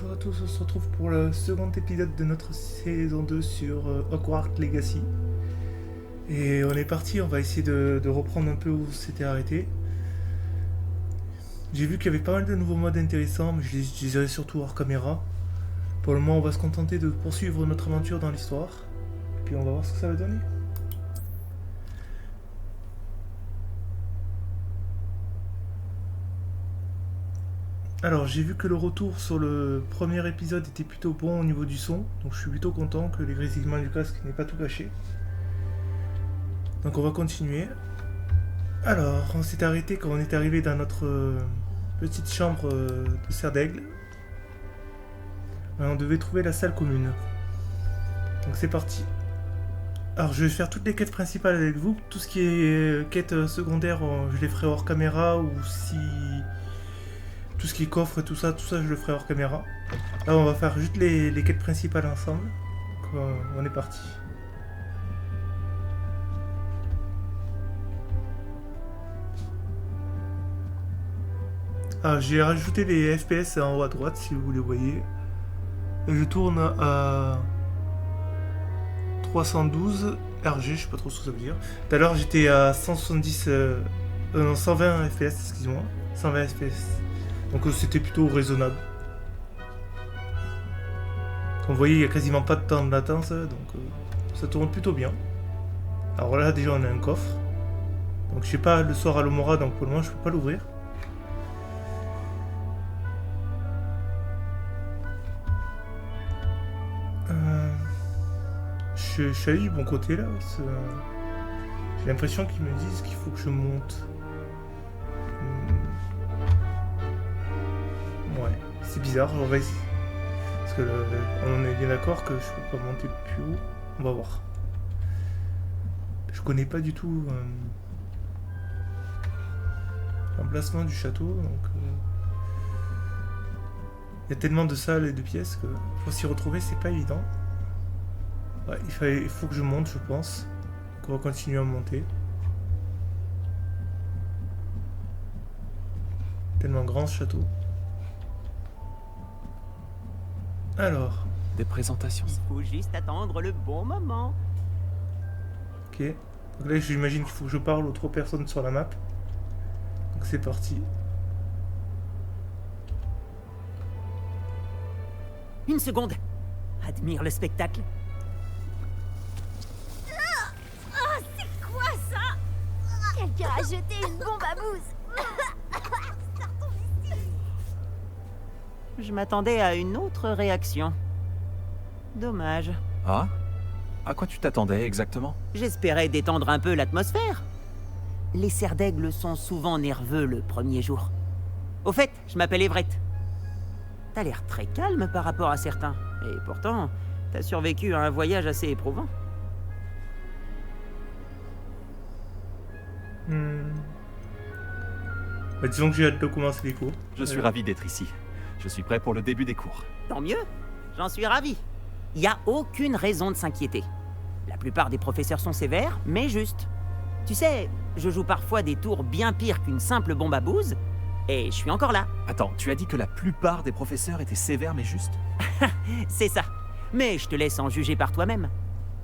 bonjour à tous, on se retrouve pour le second épisode de notre saison 2 sur Hogwarts Legacy. Et on est parti, on va essayer de reprendre un peu où c'était arrêté. J'ai vu qu'il y avait pas mal de nouveaux modes intéressants, mais je les utiliserai surtout hors caméra. Pour le moment, on va se contenter de poursuivre notre aventure dans l'histoire. Puis on va voir ce que ça va donner. Alors, j'ai vu que le retour sur le premier épisode était plutôt bon au niveau du son, donc je suis plutôt content que les grésillements du casque n'aient pas tout gâché. Donc on va continuer. Alors, on s'est arrêté quand on est arrivé dans notre petite chambre de serre d'aigle. On devait trouver la salle commune. Donc c'est parti. Alors je vais faire toutes les quêtes principales avec vous. Tout ce qui est quêtes secondaires, je les ferai hors caméra, ou si... tout ce qui est coffre et tout ça je le ferai hors caméra. Là on va faire juste les quêtes principales ensemble. Donc, on est parti. Ah, j'ai rajouté les FPS en haut à droite si vous les voyez. Et je tourne à 312 RG, je sais pas trop ce que ça veut dire. Tout à l'heure j'étais à 170, non, 120 FPS, excuse-moi. 120 FPS. Donc c'était plutôt raisonnable. Comme vous voyez, il n'y a quasiment pas de temps de latence, donc ça tourne plutôt bien. Alors là déjà on a un coffre. Donc je sais pas le sort à l'Omora, donc pour le moment je peux pas l'ouvrir. Je suis allé du bon côté là. J'ai l'impression qu'ils me disent qu'il faut que je monte. Ouais, c'est bizarre, on va essayer. Parce que on est bien d'accord que je peux pas monter plus haut. On va voir. Je connais pas du tout l'emplacement du château, donc il y a tellement de salles et de pièces que pour s'y retrouver c'est pas évident. Ouais, il faut que je monte, je pense. Donc on va continuer à monter. Tellement grand ce château. Alors. Des présentations. Il faut juste attendre le bon moment. Ok. Donc là j'imagine qu'il faut que je parle aux 3 personnes sur la map. Donc c'est parti. Une seconde. Admire le spectacle. Quelqu'un a jeté une bombe à bouse. Je m'attendais à une autre réaction. Dommage. Ah? À quoi tu t'attendais exactement? J'espérais détendre un peu l'atmosphère. Les cerfs d'aigle sont souvent nerveux le premier jour. Au fait, je m'appelle Everett. T'as l'air très calme par rapport à certains. Et pourtant, t'as survécu à un voyage assez éprouvant. Bah, disons que j'ai hâte de commencer les cours. Je suis ravi d'être ici. Je suis prêt pour le début des cours. Tant mieux, j'en suis ravi. Il n'y a aucune raison de s'inquiéter. La plupart des professeurs sont sévères, mais justes. Tu sais, je joue parfois des tours bien pires qu'une simple bombe à bouse, et je suis encore là. Attends, tu as dit que la plupart des professeurs étaient sévères mais justes? C'est ça. Mais je te laisse en juger par toi-même.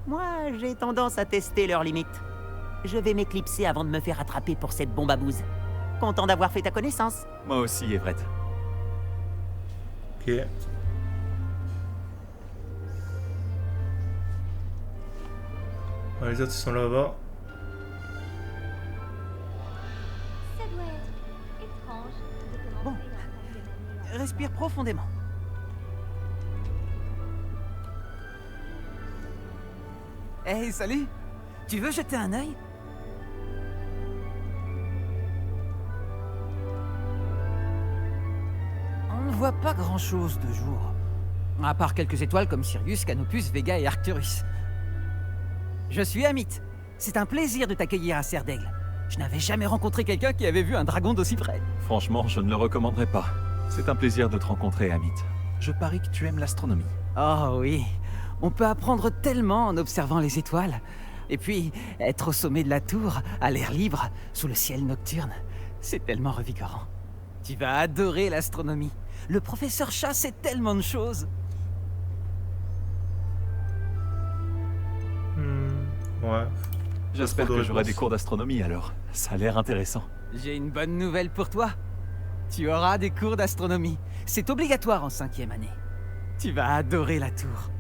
Moi, j'ai tendance à tester leurs limites. Je vais m'éclipser avant de me faire attraper pour cette bombe à bouse. Content d'avoir fait ta connaissance. Moi aussi, Everett. Ok. Ah, les autres sont là-bas. Ça doit être étrange de commencer Bon. en tant que meilleur. Respire profondément. Hey, salut! Tu veux jeter un œil? On ne voit pas grand-chose de jour. À part quelques étoiles comme Sirius, Canopus, Vega et Arcturus. Je suis Amit. C'est un plaisir de t'accueillir à Serre d'Aigle. Je n'avais jamais rencontré quelqu'un qui avait vu un dragon d'aussi près. Franchement, je ne le recommanderais pas. C'est un plaisir de te rencontrer, Amit. Je parie que tu aimes l'astronomie. Oh oui, on peut apprendre tellement en observant les étoiles. Et puis, être au sommet de la tour, à l'air libre, sous le ciel nocturne, c'est tellement revigorant. Tu vas adorer l'astronomie. Le professeur Chat sait tellement de choses. Ouais. J'espère Trop de que j'aurai réponses. des cours d'astronomie alors. Ça a l'air intéressant. J'ai une bonne nouvelle pour toi. Tu auras des cours d'astronomie. C'est obligatoire en 5e année. Tu vas adorer la tour.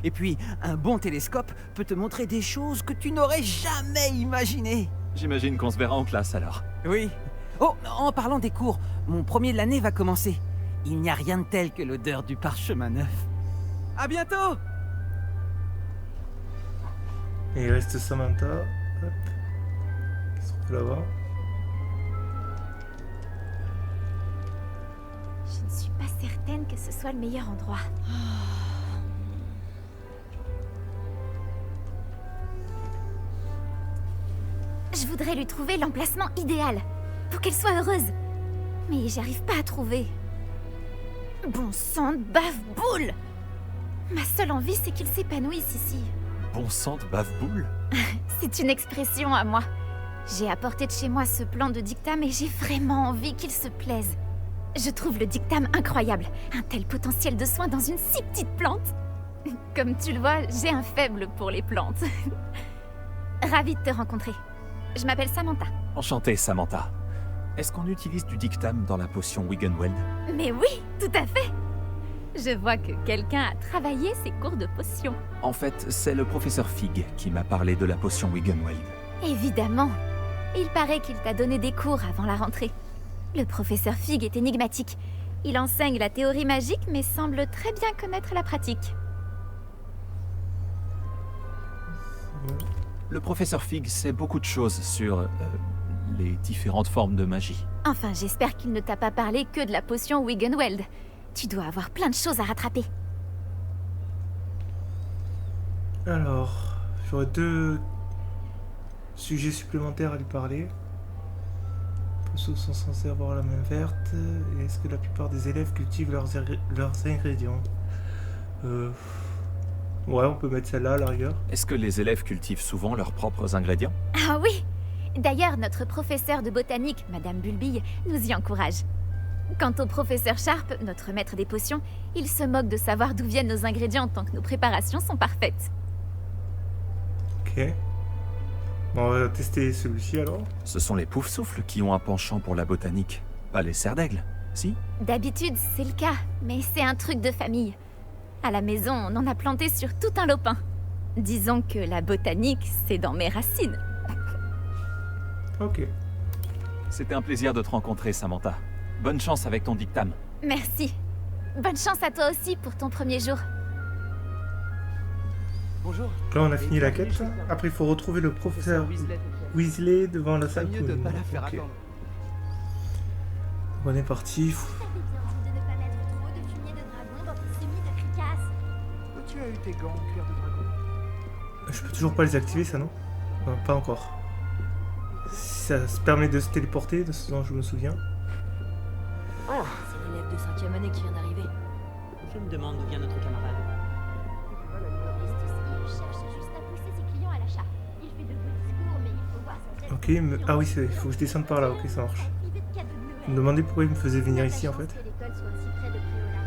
Et puis, un bon télescope peut te montrer des choses que tu n'aurais jamais imaginées. J'imagine qu'on se verra en classe alors. Oui. Oh, en parlant des cours, mon premier de l'année va commencer. Il n'y a rien de tel que l'odeur du parchemin neuf. À bientôt! Et il reste Samantha. Hop. Qui se trouve là-bas. Je ne suis pas certaine que ce soit le meilleur endroit. Je voudrais lui trouver l'emplacement idéal pour qu'elle soit heureuse. Mais j'arrive pas à trouver. Bon sang de bave-boule! Ma seule envie, c'est qu'il s'épanouisse ici. Bon sang de bave-boule. C'est une expression à moi. J'ai apporté de chez moi ce plan de dictame et j'ai vraiment envie qu'il se plaise. Je trouve le dictame incroyable. Un tel potentiel de soin dans une si petite plante. Comme tu le vois, j'ai un faible pour les plantes. Ravie de te rencontrer. Je m'appelle Samantha. Enchanté, Samantha. Est-ce qu'on utilise du dictame dans la potion Wiggenweld? Mais oui, tout à fait. Je vois que quelqu'un a travaillé ses cours de potions. En fait, c'est le professeur Fig qui m'a parlé de la potion Wiggenweld. Évidemment. Il paraît qu'il t'a donné des cours avant la rentrée. Le professeur Fig est énigmatique. Il enseigne la théorie magique mais semble très bien connaître la pratique. Le professeur Fig sait beaucoup de choses sur les différentes formes de magie. Enfin, j'espère qu'il ne t'a pas parlé que de la potion Wiggenweld. Tu dois avoir plein de choses à rattraper. Alors, j'aurais 2 sujets supplémentaires à lui parler. Tous sont censés avoir la main verte. Et est-ce que la plupart des élèves cultivent leurs ingrédients? Ouais, on peut mettre celle-là à la rigueur. Est-ce que les élèves cultivent souvent leurs propres ingrédients? Ah oui! D'ailleurs, notre professeur de botanique, Madame Bulbille, nous y encourage. Quant au professeur Sharp, notre maître des potions, il se moque de savoir d'où viennent nos ingrédients tant que nos préparations sont parfaites. Ok. Bon, on va tester celui-ci alors. Ce sont les Poufsouffles qui ont un penchant pour la botanique, pas les cerfs d'aigle, si? D'habitude, c'est le cas, mais c'est un truc de famille. À la maison, on en a planté sur tout un lopin. Disons que la botanique, c'est dans mes racines. Ok. C'était un plaisir de te rencontrer, Samantha. Bonne chance avec ton dictame. Merci. Bonne chance à toi aussi pour ton premier jour. Bonjour. Là, on a fini la quête. Après, il faut retrouver le professeur Weasley devant la salle mieux de commune. pas la faire Ok. attendre. On est parti. T'avais bien dit de ne pas mettre trop de fumier de dragon dans tes semis de fricasse. Où tu as eu tes gants en cuir de dragon? Je peux toujours pas les activer, ça, non? Pas encore. Ça se permet de se téléporter, de ce dont je me souviens. C'est l'élève de 5e année qui vient d'arriver. Je me demande d'où vient notre camarade. Il cherche juste à pousser ses clients à l'achat. Il fait de beaux discours, mais il faut voir sa tête. Ok, ah oui, il faut que je descende par là, ok, ça marche. Il veut de cadeaux de Noël. Je me demandais pourquoi il me faisait venir On a ici, la en chance fait. que l'école soit aussi près de Préola.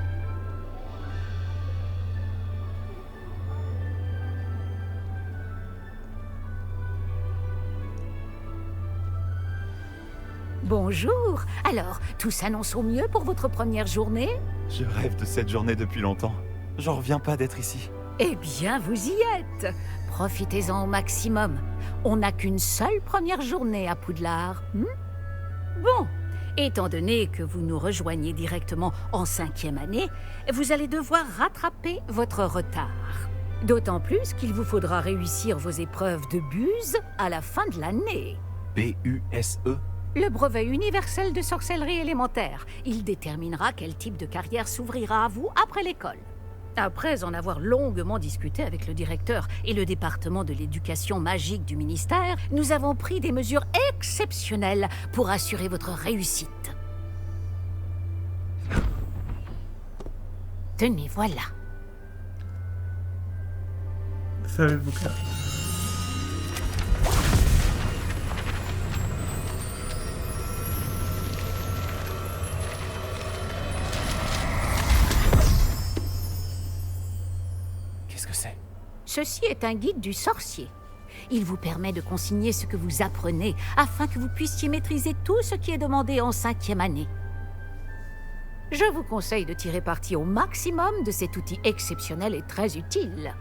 Bonjour. Alors, tout s'annonce au mieux pour votre première journée? Je rêve de cette journée depuis longtemps. J'en reviens pas d'être ici. Eh bien, vous y êtes. Profitez-en au maximum. On n'a qu'une seule première journée à Poudlard. Bon, étant donné que vous nous rejoignez directement en 5e année, vous allez devoir rattraper votre retard. D'autant plus qu'il vous faudra réussir vos épreuves de buse à la fin de l'année. B-U-S-E? Le brevet universel de sorcellerie élémentaire. Il déterminera quel type de carrière s'ouvrira à vous après l'école. Après en avoir longuement discuté avec le directeur et le département de l'éducation magique du ministère, nous avons pris des mesures exceptionnelles pour assurer votre réussite. Tenez, voilà. Ça, le bouquin. Ceci est un guide du sorcier. Il vous permet de consigner ce que vous apprenez afin que vous puissiez maîtriser tout ce qui est demandé en 5e année. Je vous conseille de tirer parti au maximum de cet outil exceptionnel et très utile.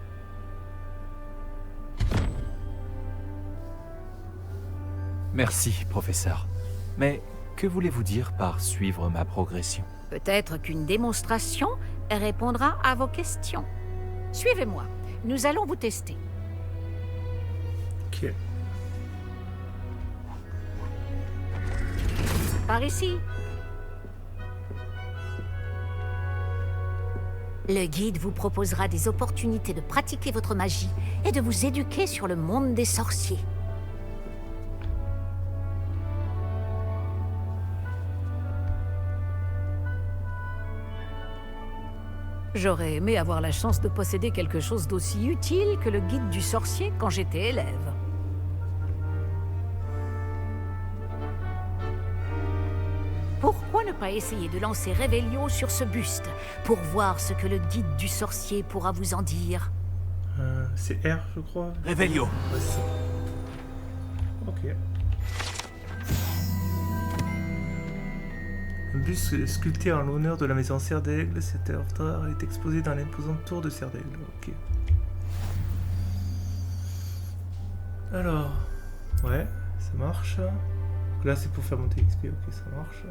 Merci, professeur. Mais que voulez-vous dire par suivre ma progression? Peut-être qu'une démonstration répondra à vos questions. Suivez-moi, nous allons vous tester. Ok. Par ici. Le guide vous proposera des opportunités de pratiquer votre magie et de vous éduquer sur le monde des sorciers. J'aurais aimé avoir la chance de posséder quelque chose d'aussi utile que le guide du sorcier quand j'étais élève. Pourquoi ne pas essayer de lancer Revelio sur ce buste pour voir ce que le guide du sorcier pourra vous en dire? C'est R, je crois. Revelio. Ouais, c'est ça. Ok. Un buste sculpté en l'honneur de la maison Serdaigle, cette œuvre d'art est exposée dans l'imposante tour de Serdaigle. Ok. Alors, ouais, ça marche. Là, c'est pour faire monter XP, ok, ça marche.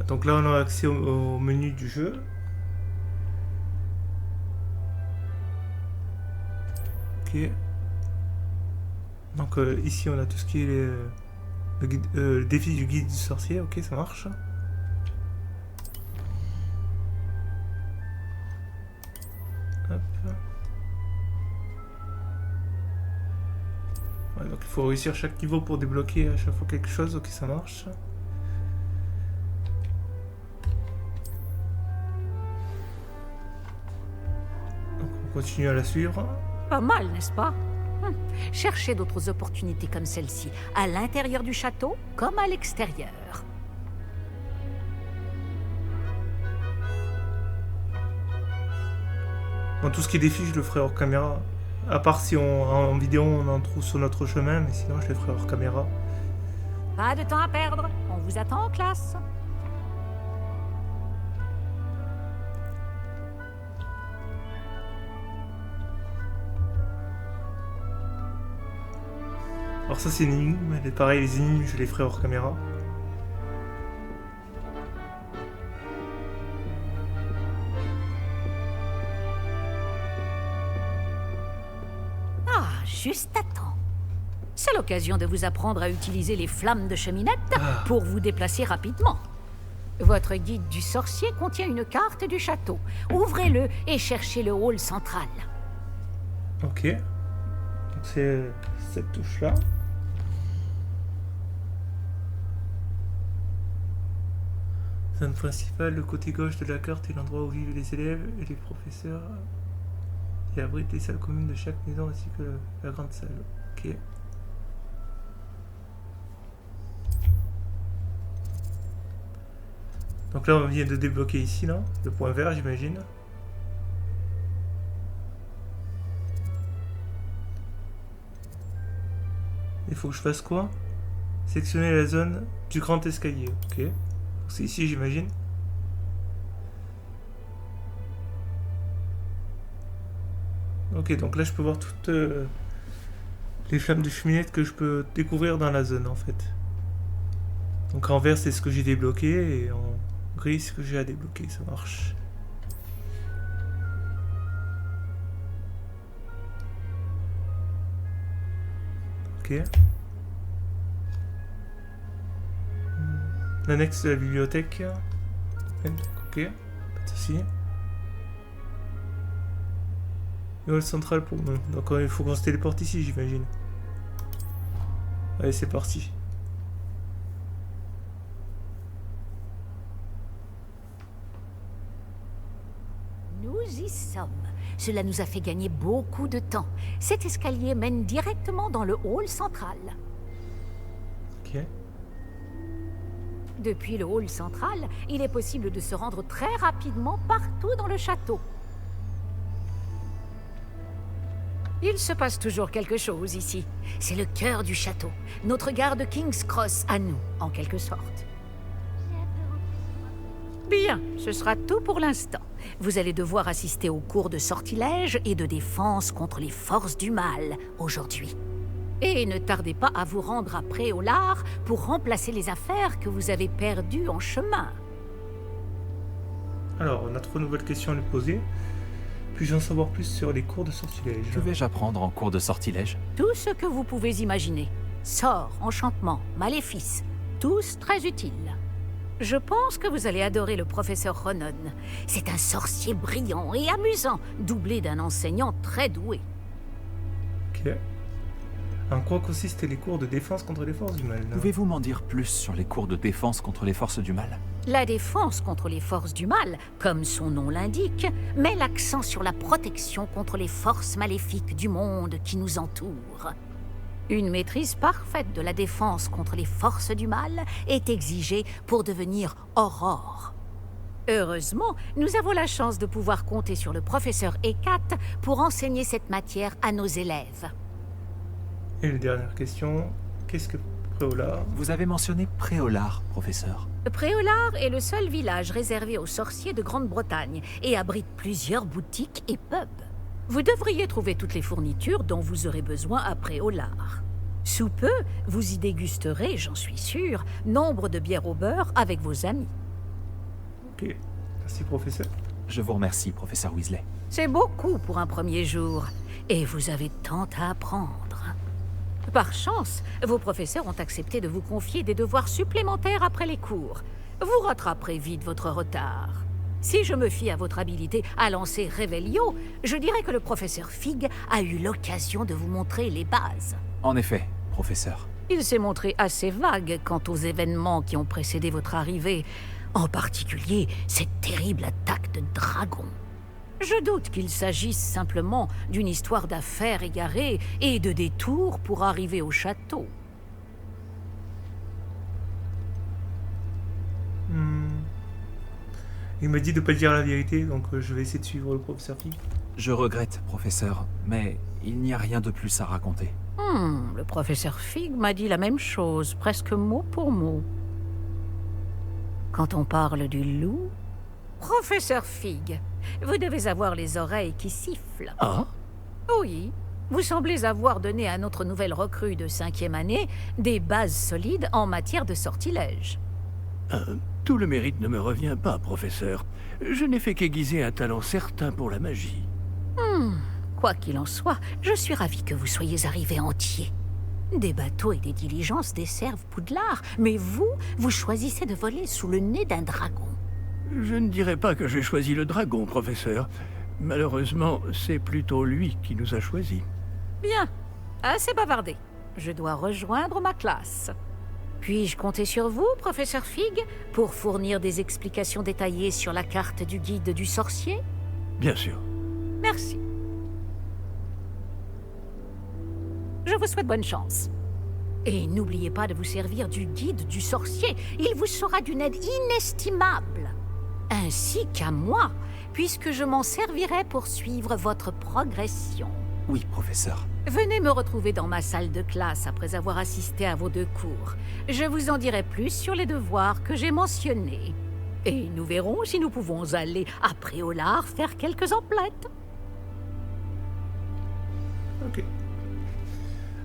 Donc là, on a accès au menu du jeu. Ok. Donc ici, on a tout ce qui est le défi du guide du sorcier. Ok, ça marche. Hop. Ouais, donc il faut réussir chaque niveau pour débloquer à chaque fois quelque chose. Ok, ça marche. Donc on continue à la suivre. Pas mal, n'est-ce pas? Cherchez d'autres opportunités comme celle-ci, à l'intérieur du château comme à l'extérieur. Bon, tout ce qui est défi, je le ferai hors caméra. À part si en vidéo on en trouve sur notre chemin, mais sinon je les ferai hors caméra. Pas de temps à perdre, on vous attend en classe. Alors ça c'est une énigme, mais pareil, les énigmes je les ferai hors caméra. Juste à temps. C'est l'occasion de vous apprendre à utiliser les flammes de cheminette pour vous déplacer rapidement. Votre guide du sorcier contient une carte du château. Ouvrez-le et cherchez le hall central. Ok. Donc c'est cette touche-là. Zone principale, le côté gauche de la carte est l'endroit où vivent les élèves et les professeurs. Et abrite les salles communes de chaque maison ainsi que la grande salle. Ok. Donc là on vient de débloquer ici là, le point vert j'imagine. Il faut que je fasse quoi? Sélectionner la zone du grand escalier. Ok. C'est ici j'imagine. Ok, donc là je peux voir toutes les flammes de cheminette que je peux découvrir dans la zone en fait. Donc en vert c'est ce que j'ai débloqué et en gris ce que j'ai à débloquer, ça marche. Ok. L'annexe de la bibliothèque. Ok, pas de soucis. Le hall central pour nous. Donc il faut qu'on se téléporte ici, j'imagine. Allez, c'est parti. Nous y sommes. Cela nous a fait gagner beaucoup de temps. Cet escalier mène directement dans le hall central. Ok. Depuis le hall central, il est possible de se rendre très rapidement partout dans le château. Il se passe toujours quelque chose ici. C'est le cœur du château. Notre gare de King's Cross à nous, en quelque sorte. Bien, ce sera tout pour l'instant. Vous allez devoir assister aux cours de sortilège et de défense contre les forces du mal aujourd'hui. Et ne tardez pas à vous rendre à Préolard pour remplacer les affaires que vous avez perdues en chemin. Alors, on a 3 nouvelles questions à lui poser. Puis-je en savoir plus sur les cours de sortilège? Que vais-je apprendre en cours de sortilège? Tout ce que vous pouvez imaginer. Sorts, enchantements, maléfices, tous très utiles. Je pense que vous allez adorer le professeur Ronon. C'est un sorcier brillant et amusant, doublé d'un enseignant très doué. Ok. En quoi consistent les cours de défense contre les forces du mal? Pouvez-vous m'en dire plus sur les cours de défense contre les forces du mal? La défense contre les forces du mal, comme son nom l'indique, met l'accent sur la protection contre les forces maléfiques du monde qui nous entoure. Une maîtrise parfaite de la défense contre les forces du mal est exigée pour devenir Aurore. Heureusement, nous avons la chance de pouvoir compter sur le professeur Hécate pour enseigner cette matière à nos élèves. Et la dernière question, qu'est-ce que Préolard? Vous avez mentionné Préolard, professeur. Préolard est le seul village réservé aux sorciers de Grande-Bretagne et abrite plusieurs boutiques et pubs. Vous devriez trouver toutes les fournitures dont vous aurez besoin à Préolard. Sous peu, vous y dégusterez, j'en suis sûr, nombre de bières au beurre avec vos amis. Ok, merci professeur. Je vous remercie, professeur Weasley. C'est beaucoup pour un premier jour, et vous avez tant à apprendre. Par chance, vos professeurs ont accepté de vous confier des devoirs supplémentaires après les cours. Vous rattraperez vite votre retard. Si je me fie à votre habilité à lancer Revelio, je dirais que le professeur Fig a eu l'occasion de vous montrer les bases. En effet, professeur. Il s'est montré assez vague quant aux événements qui ont précédé votre arrivée, en particulier cette terrible attaque de dragon. Je doute qu'il s'agisse simplement d'une histoire d'affaires égarées et de détours pour arriver au château. Il m'a dit de pas dire la vérité, donc je vais essayer de suivre le professeur Fig. Je regrette, professeur, mais il n'y a rien de plus à raconter. Le professeur Fig m'a dit la même chose, presque mot pour mot. Quand on parle du loup... Professeur Fig, vous devez avoir les oreilles qui sifflent. Ah? Oui, vous semblez avoir donné à notre nouvelle recrue de 5e année des bases solides en matière de sortilège. Tout le mérite ne me revient pas, professeur. Je n'ai fait qu'aiguiser un talent certain pour la magie. Quoi qu'il en soit, je suis ravi que vous soyez arrivé entier. Des bateaux et des diligences desservent Poudlard, mais vous choisissez de voler sous le nez d'un dragon. Je ne dirais pas que j'ai choisi le dragon, professeur. Malheureusement, c'est plutôt lui qui nous a choisis. Bien, assez bavardé. Je dois rejoindre ma classe. Puis-je compter sur vous, professeur Fig, pour fournir des explications détaillées sur la carte du guide du sorcier? Bien sûr. Merci. Je vous souhaite bonne chance. Et n'oubliez pas de vous servir du guide du sorcier. Il vous sera d'une aide inestimable. Ainsi qu'à moi, puisque je m'en servirai pour suivre votre progression. Oui, professeur. Venez me retrouver dans ma salle de classe après avoir assisté à vos 2 cours. Je vous en dirai plus sur les devoirs que j'ai mentionnés. Et nous verrons si nous pouvons aller à Préolard faire quelques emplettes. Ok.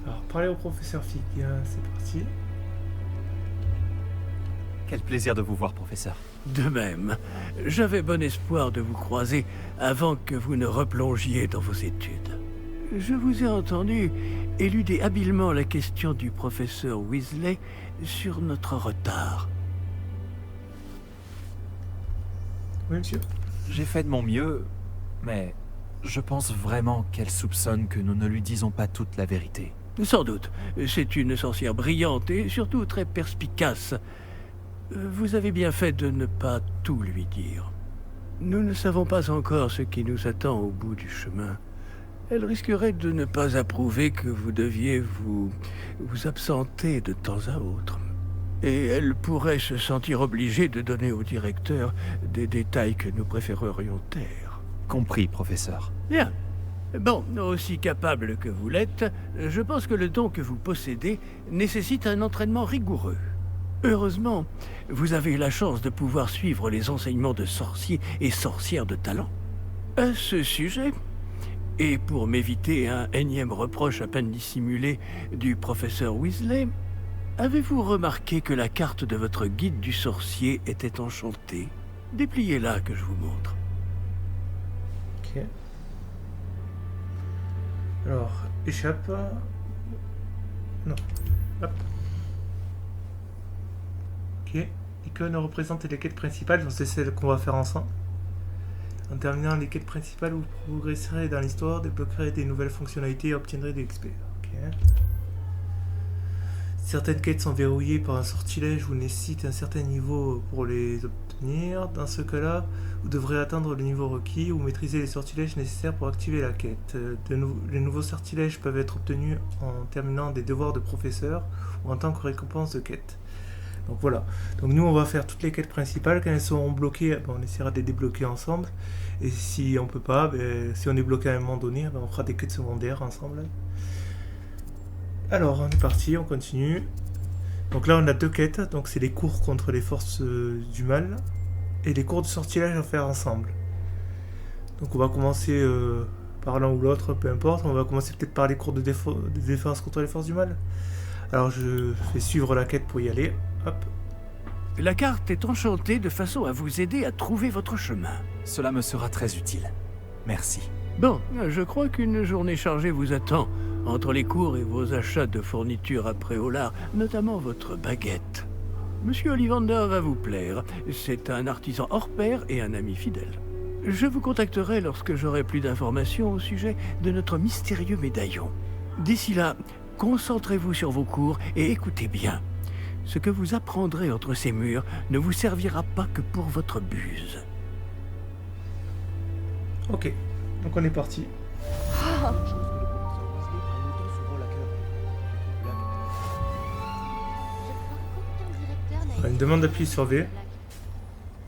Alors, parler au professeur Fig, c'est parti. Quel plaisir de vous voir, professeur. De même, j'avais bon espoir de vous croiser avant que vous ne replongiez dans vos études. Je vous ai entendu éluder habilement la question du professeur Weasley sur notre retard. Oui, monsieur. J'ai fait de mon mieux, mais je pense vraiment qu'elle soupçonne que nous ne lui disons pas toute la vérité. Sans doute. C'est une sorcière brillante et surtout très perspicace. Vous avez bien fait de ne pas tout lui dire. Nous ne savons pas encore ce qui nous attend au bout du chemin. Elle risquerait de ne pas approuver que vous deviez vous absenter de temps à autre. Et elle pourrait se sentir obligée de donner au directeur des détails que nous préférerions taire. Compris, professeur. Bien. Bon, aussi capable que vous l'êtes, je pense que le don que vous possédez nécessite un entraînement rigoureux. Heureusement, vous avez eu la chance de pouvoir suivre les enseignements de sorciers et sorcières de talent. À ce sujet, et pour m'éviter un énième reproche à peine dissimulé du professeur Weasley, avez-vous remarqué que la carte de votre guide du sorcier était enchantée? Dépliez-la que je vous montre. Ok. Alors, échappe. Non. Hop. Ok. L'icône représente les quêtes principales, donc c'est celle qu'on va faire ensemble. En terminant les quêtes principales, vous progresserez dans l'histoire, débloquerez des nouvelles fonctionnalités et obtiendrez des XP. Ok. Certaines quêtes sont verrouillées par un sortilège ou nécessitent un certain niveau pour les obtenir. Dans ce cas-là, vous devrez atteindre le niveau requis ou maîtriser les sortilèges nécessaires pour activer la quête. Les nouveaux sortilèges peuvent être obtenus en terminant des devoirs de professeur ou en tant que récompense de quête. Donc voilà. Donc nous on va faire toutes les quêtes principales. Quand elles seront bloquées, on essaiera de les débloquer ensemble. Et si on peut pas, si on est bloqué à un moment donné, on fera des quêtes secondaires ensemble. Alors on est parti, on continue. Donc là on a deux quêtes. Donc c'est les cours contre les forces du mal et les cours de sortilège à faire ensemble. Donc on va commencer par l'un ou l'autre, peu importe. On va commencer peut-être par les cours de défense contre les forces du mal. Alors je vais suivre la quête pour y aller. Hop. La carte est enchantée de façon à vous aider à trouver votre chemin. Cela me sera très utile. Merci. Bon, je crois qu'une journée chargée vous attend, entre les cours et vos achats de fournitures à Préolard, notamment votre baguette. Monsieur Ollivander va vous plaire. C'est un artisan hors pair et un ami fidèle. Je vous contacterai lorsque j'aurai plus d'informations au sujet de notre mystérieux médaillon. D'ici là, concentrez-vous sur vos cours et écoutez bien. Ce que vous apprendrez entre ces murs ne vous servira pas que pour votre buse. Ok, donc on est parti. Une demande d'appuyer sur V.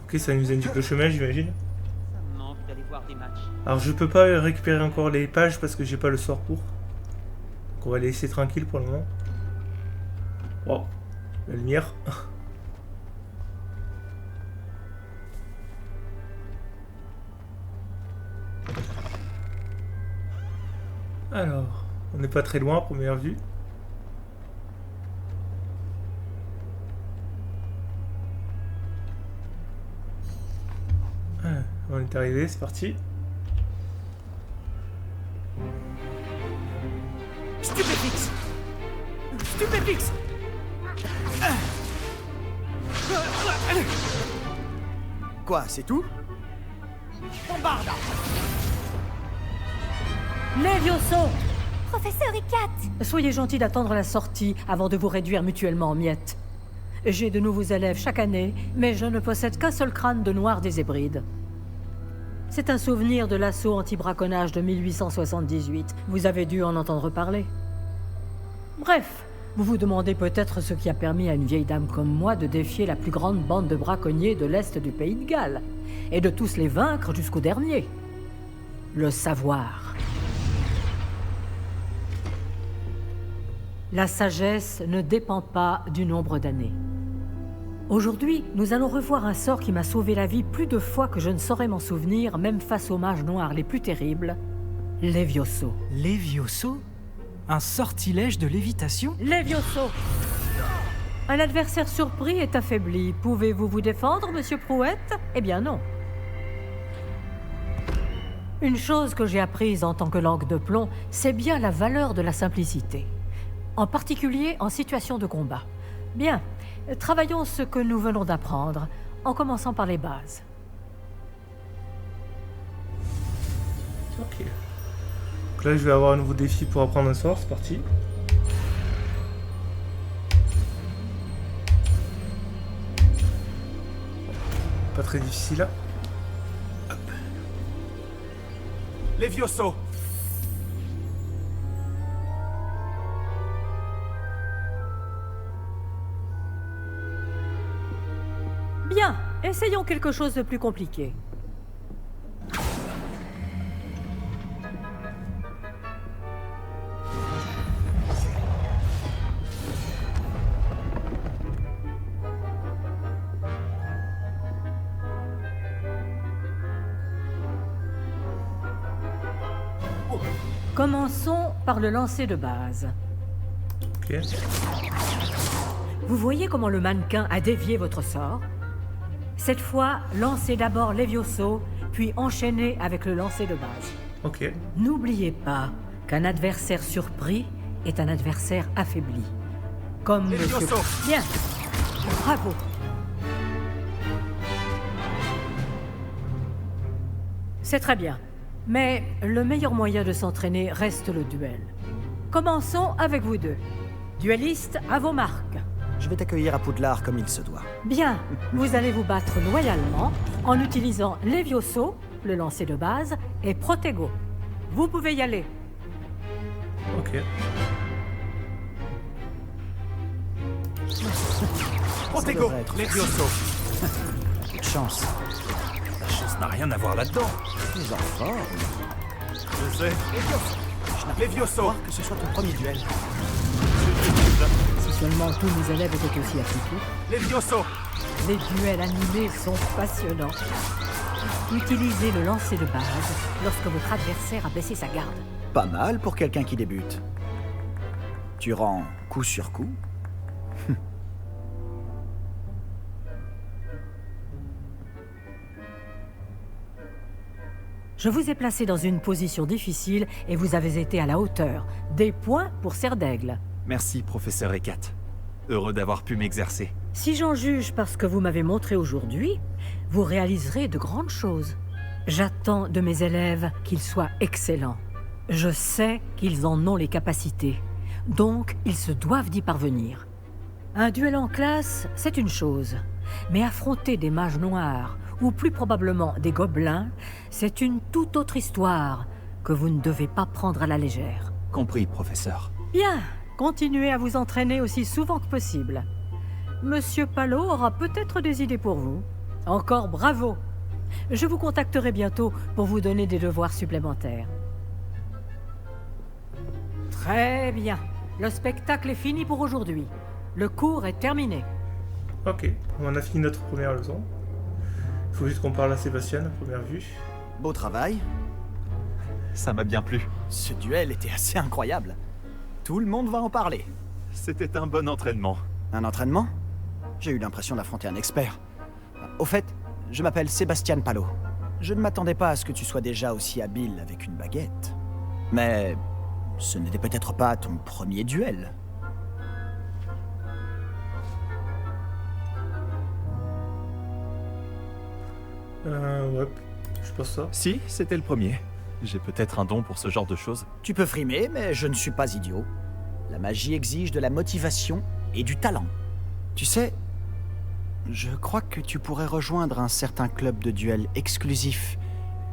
Ok, ça nous indique le chemin, j'imagine. Ça me manque d'aller voir des matchs. Alors je peux pas récupérer encore les pages parce que j'ai pas le sort pour. Donc on va les laisser tranquilles pour le moment. Oh, la lumière. Alors, on n'est pas très loin à première vue. On est arrivé, c'est parti. Stupéfix! Stupéfix! Quoi, c'est tout? Bombarde! Levioso! Professeur Icat! Soyez gentil d'attendre la sortie avant de vous réduire mutuellement en miettes. J'ai de nouveaux élèves chaque année, mais je ne possède qu'un seul crâne de noir des Hébrides. C'est un souvenir de l'assaut anti-braconnage de 1878. Vous avez dû en entendre parler. Bref, vous vous demandez peut-être ce qui a permis à une vieille dame comme moi de défier la plus grande bande de braconniers de l'Est du Pays de Galles, et de tous les vaincre jusqu'au dernier. Le savoir. La sagesse ne dépend pas du nombre d'années. Aujourd'hui, nous allons revoir un sort qui m'a sauvé la vie plus de fois que je ne saurais m'en souvenir, même face aux mages noirs les plus terribles, Levioso. Levioso? Un sortilège de lévitation? Levioso! Un adversaire surpris est affaibli. Pouvez-vous vous défendre, monsieur Prouette? Eh bien non. Une chose que j'ai apprise en tant que langue de plomb, c'est bien la valeur de la simplicité. En particulier en situation de combat. Bien, travaillons ce que nous venons d'apprendre, en commençant par les bases. Ok. Donc là, je vais avoir un nouveau défi pour apprendre un sort, c'est parti. Pas très difficile là. Hop. Levioso! Bien, essayons quelque chose de plus compliqué. Commençons par le lancer de base. Ok. Vous voyez comment le mannequin a dévié votre sort? Cette fois, lancez d'abord Levioso, puis enchaînez avec le lancer de base. Ok. N'oubliez pas qu'un adversaire surpris est un adversaire affaibli. Comme Monsieur... Bien. Bravo. C'est très bien. Mais le meilleur moyen de s'entraîner reste le duel. Commençons avec vous deux. Duellistes, à vos marques. Je vais t'accueillir à Poudlard comme il se doit. Bien, vous allez vous battre loyalement en utilisant Levioso, le lancer de base, et Protego. Vous pouvez y aller. Ok. Protego, Levioso. Quelle chance. La chance n'a rien à voir là-dedans. Les enfants. Je sais. Je n'arrive pas à croire que ce soit ton premier duel. Si seulement tous mes élèves étaient aussi appliqués. Levioso. Les duels animés sont passionnants. Utilisez le lancer de base lorsque votre adversaire a baissé sa garde. Pas mal pour quelqu'un qui débute. Tu rends coup sur coup. Je vous ai placé dans une position difficile et vous avez été à la hauteur. Des points pour Serre d'Aigle. Merci, professeur Ekat. Heureux d'avoir pu m'exercer. Si j'en juge par ce que vous m'avez montré aujourd'hui, vous réaliserez de grandes choses. J'attends de mes élèves qu'ils soient excellents. Je sais qu'ils en ont les capacités, donc ils se doivent d'y parvenir. Un duel en classe, c'est une chose, mais affronter des mages noirs, ou plus probablement des gobelins, c'est une toute autre histoire que vous ne devez pas prendre à la légère. Compris, professeur. Bien, continuez à vous entraîner aussi souvent que possible. Monsieur Palot aura peut-être des idées pour vous. Encore bravo. Je vous contacterai bientôt pour vous donner des devoirs supplémentaires. Très bien. Le spectacle est fini pour aujourd'hui. Le cours est terminé. Ok. On a fini notre première leçon. Il faut juste qu'on parle à Sébastien à première vue. Beau travail. Ça m'a bien plu. Ce duel était assez incroyable. Tout le monde va en parler. C'était un bon entraînement. Un entraînement? J'ai eu l'impression d'affronter un expert. Au fait, je m'appelle Sébastien Palot. Je ne m'attendais pas à ce que tu sois déjà aussi habile avec une baguette. Mais ce n'était peut-être pas ton premier duel. Ouais, je pense ça. Si, c'était le premier. J'ai peut-être un don pour ce genre de choses. Tu peux frimer, mais je ne suis pas idiot. La magie exige de la motivation et du talent. Tu sais, je crois que tu pourrais rejoindre un certain club de duel exclusif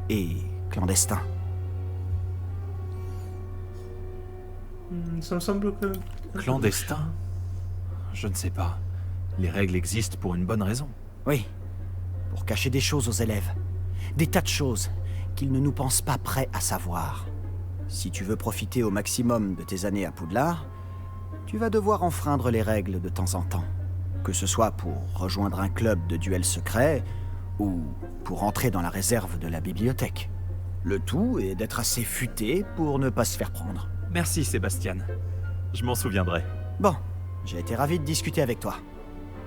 et clandestin. Ça me semble que... Clandestin? Je ne sais pas. Les règles existent pour une bonne raison. Oui, pour cacher des choses aux élèves. Des tas de choses qu'ils ne nous pensent pas prêts à savoir. Si tu veux profiter au maximum de tes années à Poudlard, tu vas devoir enfreindre les règles de temps en temps. Que ce soit pour rejoindre un club de duel secret ou pour entrer dans la réserve de la bibliothèque. Le tout est d'être assez futé pour ne pas se faire prendre. Merci, Sébastien. Je m'en souviendrai. Bon, j'ai été ravi de discuter avec toi.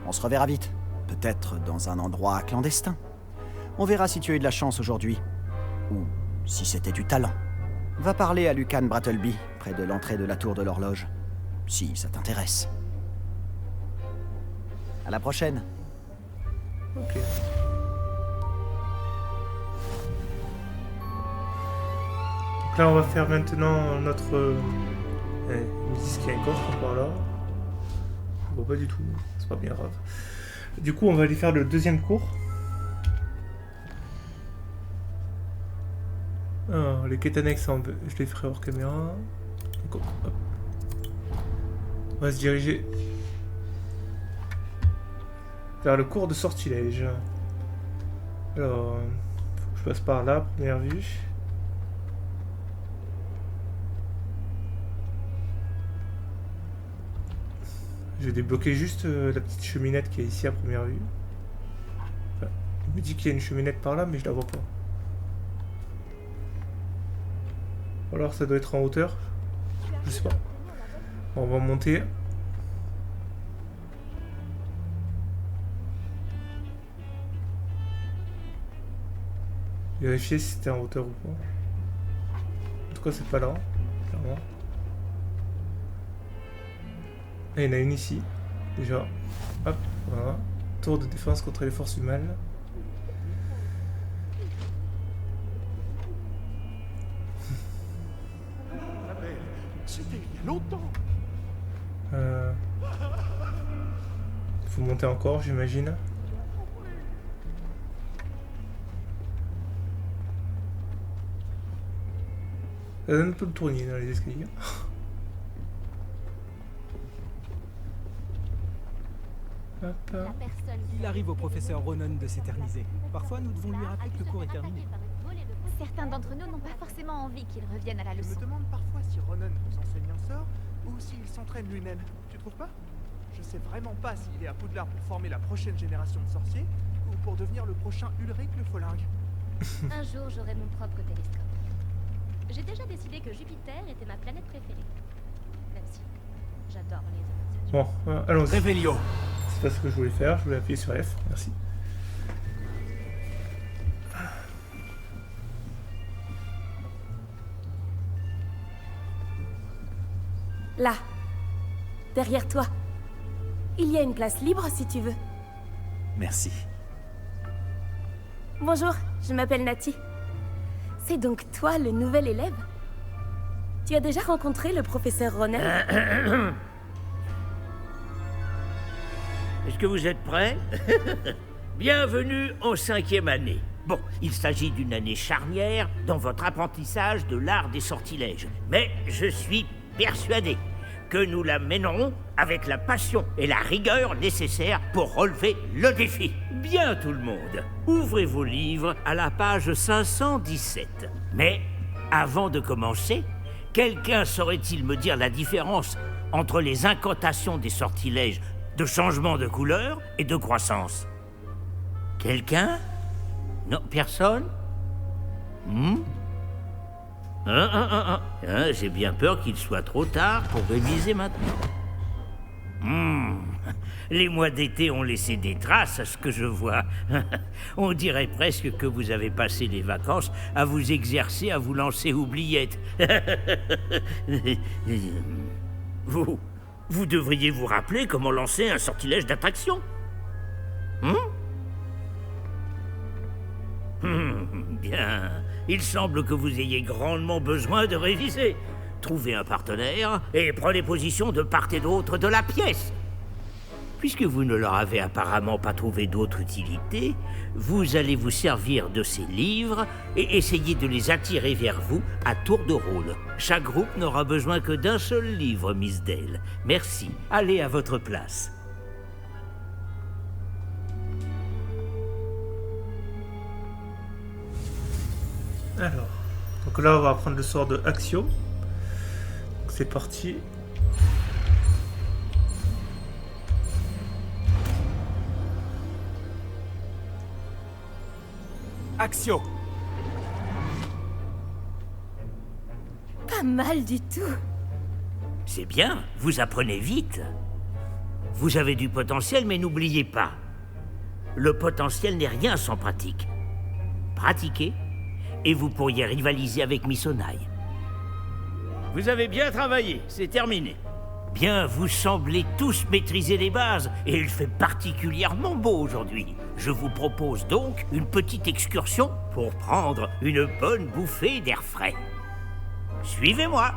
On se reverra vite. Peut-être dans un endroit clandestin. On verra si tu as eu de la chance aujourd'hui. Ou si c'était du talent. Va parler à Lucan Brattleby, près de l'entrée de la tour de l'horloge. Si ça t'intéresse. À la prochaine. Ok. Donc là, on va faire maintenant notre... ils me disent qu'il y a un coffre par là. Je vois pas du tout, c'est pas bien grave. Du coup, on va aller faire le deuxième cours. Alors, les quêtes annexes, je les ferai hors caméra. Donc, hop. On va se diriger vers le cours de sortilège. Alors, faut que je passe par là, première vue. Je vais débloquer juste la petite cheminette qui est ici à première vue. Enfin, il me dit qu'il y a une cheminette par là, mais je la vois pas. Ou alors ça doit être en hauteur. Je sais pas. Bon, on va monter. Vérifier si c'était en hauteur ou pas. En tout cas, c'est pas là, clairement. Et il y en a une ici, déjà. Hop, voilà. Tour de défense contre les forces du mal. C'était il y a longtemps. Faut monter encore, j'imagine. Ça donne un peu de tournis dans les escaliers. Hop. Il arrive au professeur Ronan de s'éterniser. Parfois, nous devons lui rappeler que le cours est terminé. Certains d'entre nous n'ont pas forcément envie qu'il revienne à la Je leçon. me demande parfois si Ronan nous enseigne un sort ou s'il s'entraîne lui-même. Tu trouves pas? Je sais vraiment pas s'il est à Poudlard pour former la prochaine génération de sorciers ou pour devenir le prochain Ulrich le Folingue. Un jour, j'aurai mon propre télescope. J'ai déjà décidé que Jupiter était ma planète préférée. Même si j'adore les événements. Bon, allons-y. Réveillon. C'est pas ce que je voulais faire, je voulais appuyer sur F, merci. Là, derrière toi. Il y a une place libre si tu veux. Merci. Bonjour, je m'appelle Nati. C'est donc toi le nouvel élève? Tu as déjà rencontré le professeur Ronan? Est-ce que vous êtes prêts? Bienvenue en 5e année. Bon, il s'agit d'une année charnière dans votre apprentissage de l'art des sortilèges. Mais je suis persuadé que nous la mènerons avec la passion et la rigueur nécessaires pour relever le défi. Bien tout le monde, ouvrez vos livres à la page 517. Mais avant de commencer, quelqu'un saurait-il me dire la différence entre les incantations des sortilèges de changement de couleur et de croissance? Quelqu'un? Non, personne? J'ai bien peur qu'il soit trop tard pour réviser maintenant. Les mois d'été ont laissé des traces à ce que je vois. On dirait presque que vous avez passé les vacances à vous exercer à vous lancer oubliettes. Vous devriez vous rappeler comment lancer un sortilège d'attraction. Bien. Il semble que vous ayez grandement besoin de réviser. Trouvez un partenaire et prenez position de part et d'autre de la pièce. Puisque vous ne leur avez apparemment pas trouvé d'autre utilité, vous allez vous servir de ces livres et essayer de les attirer vers vous à tour de rôle. Chaque groupe n'aura besoin que d'un seul livre, Miss Dale. Merci. Allez à votre place. Alors, donc là on va apprendre le sort de Axio. Donc c'est parti. Axio. Pas mal du tout. C'est bien, vous apprenez vite. Vous avez du potentiel, mais n'oubliez pas, le potentiel n'est rien sans pratique. Pratiquez, et vous pourriez rivaliser avec Miss Onaï. Vous avez bien travaillé, c'est terminé. Bien, vous semblez tous maîtriser les bases, et il fait particulièrement beau aujourd'hui. Je vous propose donc une petite excursion pour prendre une bonne bouffée d'air frais. Suivez-moi.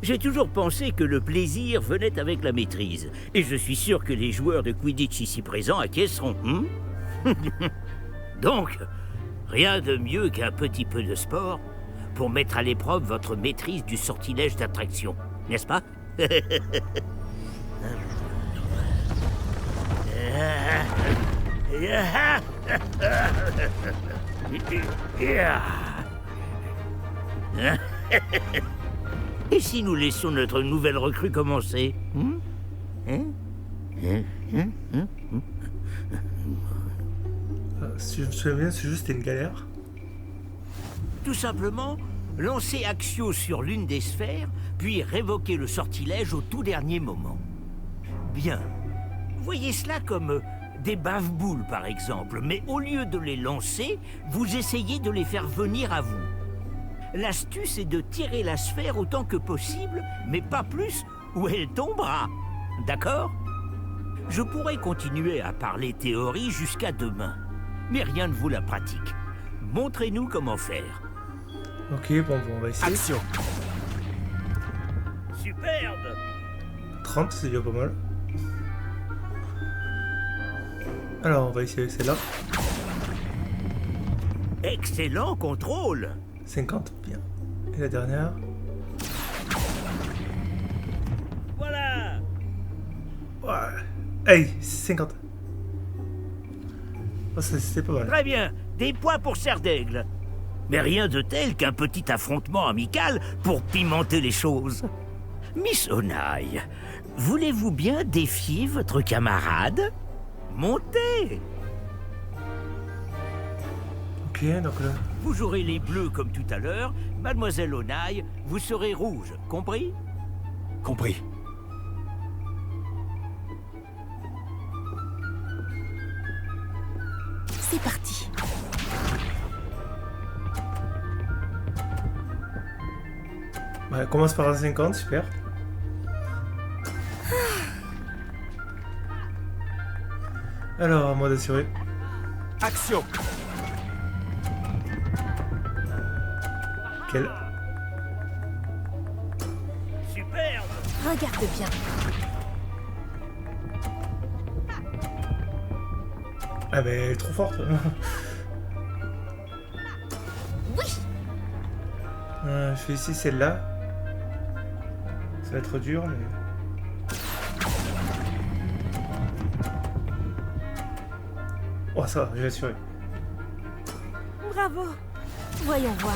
J'ai toujours pensé que le plaisir venait avec la maîtrise. Et je suis sûr que les joueurs de Quidditch ici présents acquiesceront. Donc, rien de mieux qu'un petit peu de sport pour mettre à l'épreuve votre maîtrise du sortilège d'attraction, n'est-ce pas? Et si nous laissions notre nouvelle recrue commencer? Si je me souviens bien, c'est juste une galère. Tout simplement, lancer Axio sur l'une des sphères, puis révoquer le sortilège au tout dernier moment. Bien. Voyez cela comme des bave-boules, par exemple, mais au lieu de les lancer, vous essayez de les faire venir à vous. L'astuce est de tirer la sphère autant que possible, mais pas plus, ou elle tombera. D'accord? Je pourrais continuer à parler théorie jusqu'à demain, mais rien ne vaut la pratique. Montrez-nous comment faire. Ok, bon, on va essayer. Action. Superbe. 30, c'est déjà pas mal. Alors, on va essayer avec celle-là. Excellent contrôle. 50, bien. Et la dernière. Voilà. Ouais. Hey, 50. Oh, c'était pas mal. Très bien. Des points pour Serdaigle. Mais rien de tel qu'un petit affrontement amical pour pimenter les choses. Miss Onaï, voulez-vous bien défier votre camarade? Montez! Ok, donc là... Vous jouerez les bleus comme tout à l'heure. Mademoiselle Onaï, vous serez rouge. Compris? Compris. C'est parti. Ouais, commence par un 50, super. Alors, à moi d'assurer. Action. Quel... Superbe. Regarde bien. Ah mais elle est trop forte. Oui. Je fais ici celle-là. Ça va être dur, mais... Oh ça va, je vais assurer. Bravo. Voyons voir.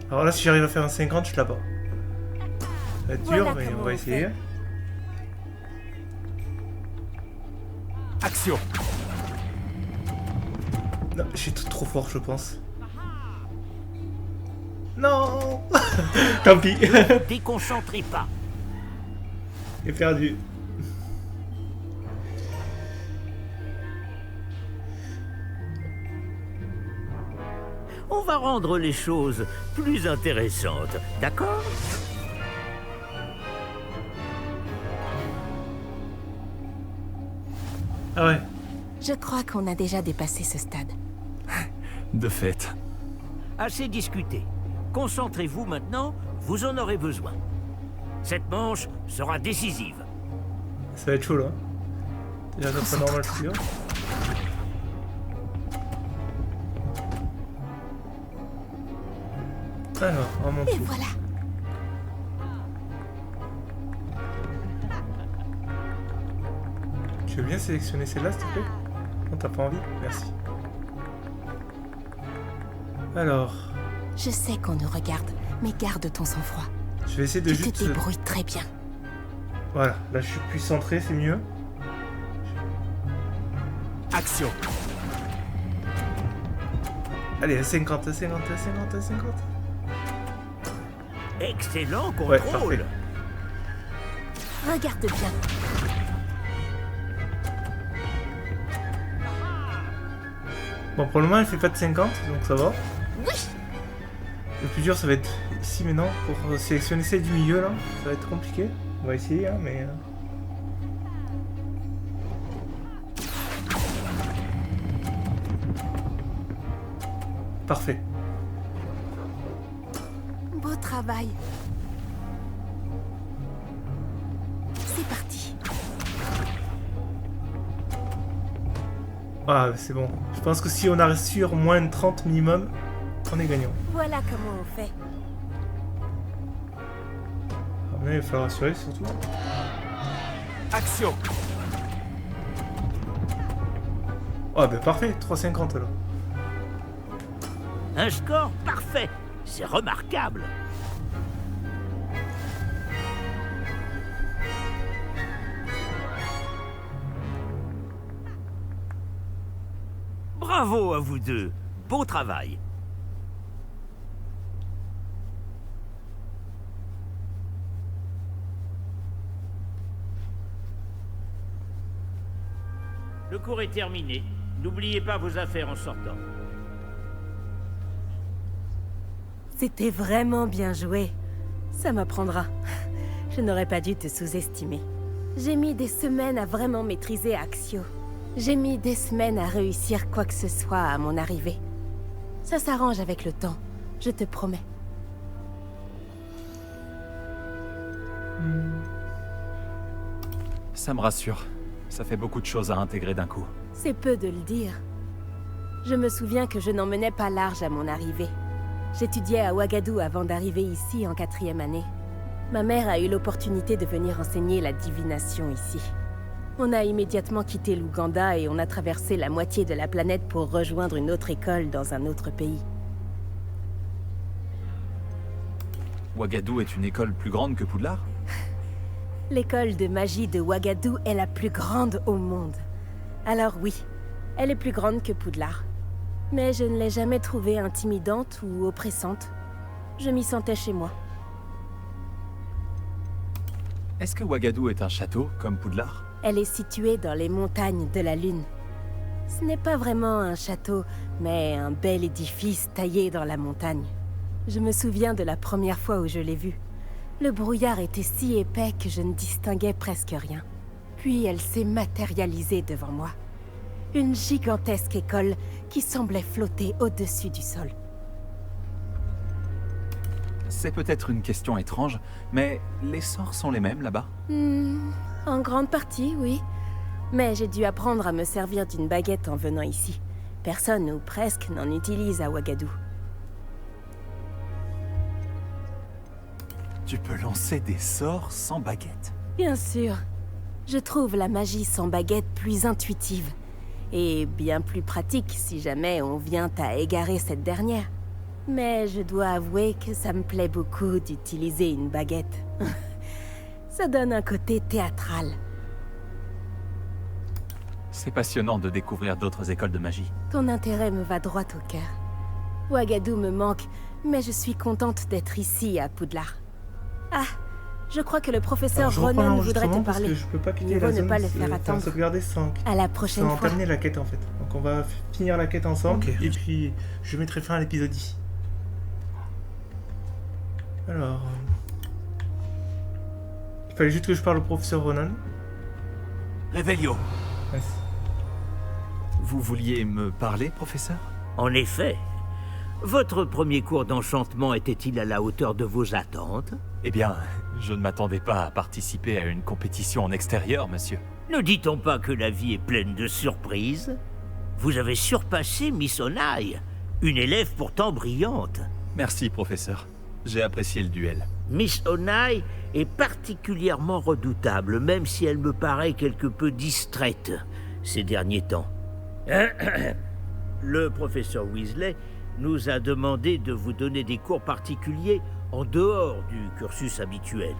Alors là, si j'arrive à faire un 50, je l'ai pas. Ça va être dur, Voilà mais comment on va on essayer. fait. Action. Non, je suis trop fort, je pense. Non. Tant pis. Déconcentrez pas. J'ai perdu. On va rendre les choses plus intéressantes, d'accord? Ah ouais. Je crois qu'on a déjà dépassé ce stade. De fait. Assez discuté. Concentrez-vous maintenant, vous en aurez besoin. Cette manche sera décisive. Ça va être chaud là. Déjà ça pas normal celui-là. Alors, on monte. Et voilà. Tu veux bien sélectionner celle-là s'il te plaît? Non, t'as pas envie? Merci. Alors, Je sais qu'on nous regarde, mais garde ton sang-froid. je vais essayer de Tu juste... te débrouilles très bien. Voilà, là je suis plus centré, c'est mieux. Action. Allez, 50, 50, 50, 50. Excellent contrôle. Ouais, parfait. Regarde bien. Bon, pour le moment, elle fait pas de 50, donc ça va. Oui. Le plus dur, ça va être ici maintenant, pour sélectionner celle du milieu, là. Ça va être compliqué. On va essayer, hein, mais... Parfait. Beau travail. C'est parti. Ah, c'est bon. Je pense que si on arrive sur moins de 30 minimum, on est gagnant. Voilà comment on fait. Ah, mais il va falloir assurer, surtout. Action. Oh bah parfait, 3,50 là. Un score parfait. C'est remarquable. Bravo à vous deux. Beau travail. Le cours est terminé. N'oubliez pas vos affaires en sortant. C'était vraiment bien joué. Ça m'apprendra. Je n'aurais pas dû te sous-estimer. J'ai mis des semaines à vraiment maîtriser Axio. J'ai mis des semaines à réussir quoi que ce soit à mon arrivée. Ça s'arrange avec le temps, je te promets. Ça me rassure. Ça fait beaucoup de choses à intégrer d'un coup. C'est peu de le dire. Je me souviens que je n'en menais pas large à mon arrivée. J'étudiais à Ouagadou avant d'arriver ici en 4e année. Ma mère a eu l'opportunité de venir enseigner la divination ici. On a immédiatement quitté l'Ouganda et on a traversé la moitié de la planète pour rejoindre une autre école dans un autre pays. Ouagadou est une école plus grande que Poudlard? L'école de magie de Ouagadou est la plus grande au monde. Alors oui, elle est plus grande que Poudlard. Mais je ne l'ai jamais trouvée intimidante ou oppressante. Je m'y sentais chez moi. Est-ce que Ouagadou est un château, comme Poudlard? Elle est située dans les montagnes de la Lune. Ce n'est pas vraiment un château, mais un bel édifice taillé dans la montagne. Je me souviens de la première fois où je l'ai vue. Le brouillard était si épais que je ne distinguais presque rien. Puis elle s'est matérialisée devant moi. Une gigantesque école qui semblait flotter au-dessus du sol. C'est peut-être une question étrange, mais les sorts sont les mêmes là-bas? En grande partie, oui. Mais j'ai dû apprendre à me servir d'une baguette en venant ici. Personne, ou presque, n'en utilise à Ouagadou. Tu peux lancer des sorts sans baguette? Bien sûr. Je trouve la magie sans baguette plus intuitive. Et bien plus pratique si jamais on vient à égarer cette dernière. Mais je dois avouer que ça me plaît beaucoup d'utiliser une baguette. Ça donne un côté théâtral. C'est passionnant de découvrir d'autres écoles de magie. Ton intérêt me va droit au cœur. Ouagadou me manque, mais je suis contente d'être ici à Poudlard. Ah, je crois que le professeur Ronan voudrait te parler. Je peux pas quitter Il la vaut ne zone, pas le faire attendre. Sauvegarder sans... À la prochaine sans fois. terminer la quête en fait. Donc on va finir la quête ensemble, et puis je mettrai fin à l'épisode ici. Alors... Il fallait juste que je parle au professeur Ronan. Réveillon. Merci. Vous vouliez me parler, professeur? En effet. Votre premier cours d'enchantement était-il à la hauteur de vos attentes? Eh bien, je ne m'attendais pas à participer à une compétition en extérieur, monsieur. Ne dit-on pas que la vie est pleine de surprises? Vous avez surpassé Miss Onai, une élève pourtant brillante. Merci, professeur. J'ai apprécié le duel. Miss Onai est particulièrement redoutable, même si elle me paraît quelque peu distraite ces derniers temps. Le professeur Weasley nous a demandé de vous donner des cours particuliers en dehors du cursus habituel.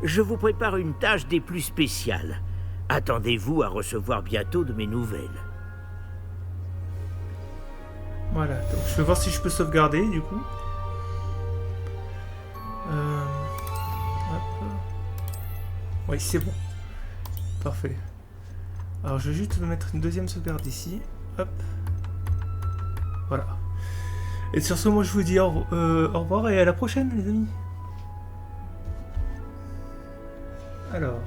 Je vous prépare une tâche des plus spéciales. Attendez-vous à recevoir bientôt de mes nouvelles. Voilà, donc je vais voir si je peux sauvegarder du coup. Hop. Oui, c'est bon. Parfait. Alors je vais juste mettre une deuxième sauvegarde ici. Hop. Voilà. Et sur ce, moi je vous dis au revoir et à la prochaine les amis. Alors...